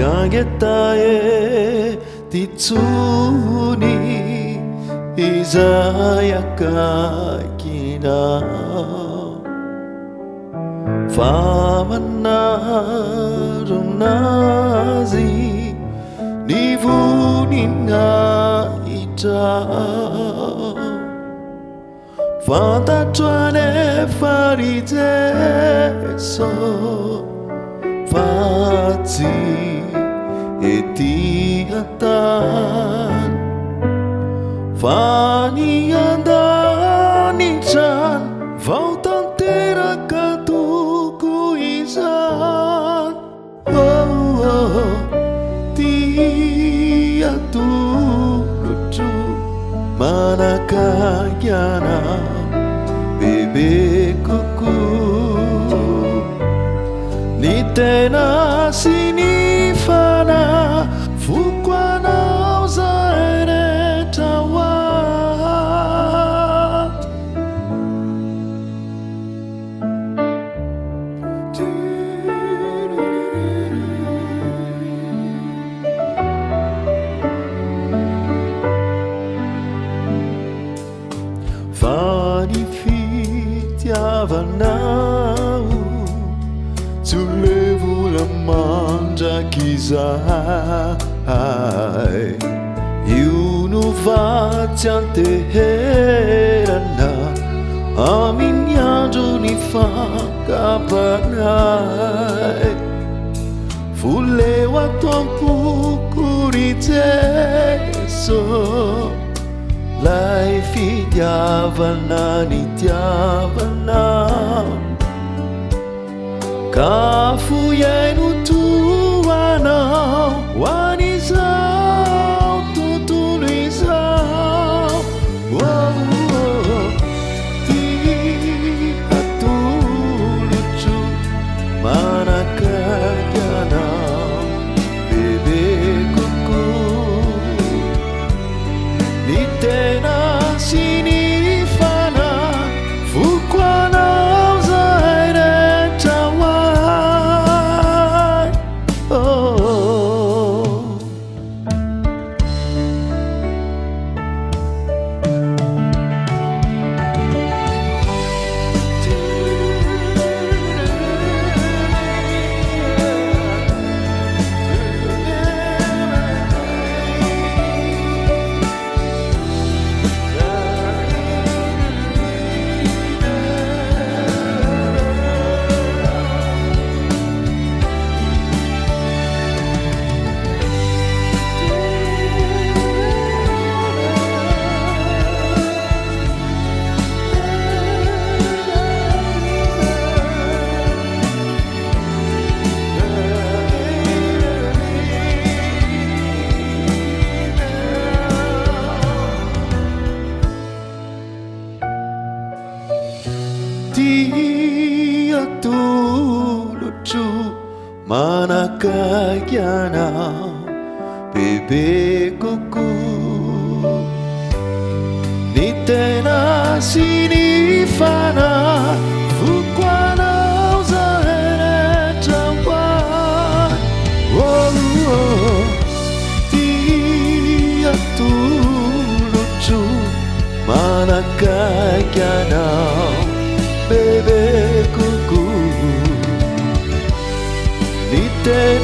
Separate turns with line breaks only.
Tiangetae titsuni izayakakina Famanarunazi nivuninga ita Fantatwane farizeso Fati etiatan Fani andanichan Voltan tera katuku izan Tia tu lucu Manakayana Bebe kuku Nitena sinifana Fukwana uzaeretawa Fani fitiavanau Tulevu la manda kizai Iunu vatiante herana Aminyando ni fakapanai Fule watompu kuriteso Life idyavana nidyavana Kafu yenu tuwana wanizao tutulizao Tia tulucu manakayana Bebe kuku Nitena sinifana Fukwana uzaeretawa Tia tu lucu manakayana Bebe kuku Nitena sinifana Fukwana uzaeretawa Tia tu lucu manakayana Bebe kuku Nitena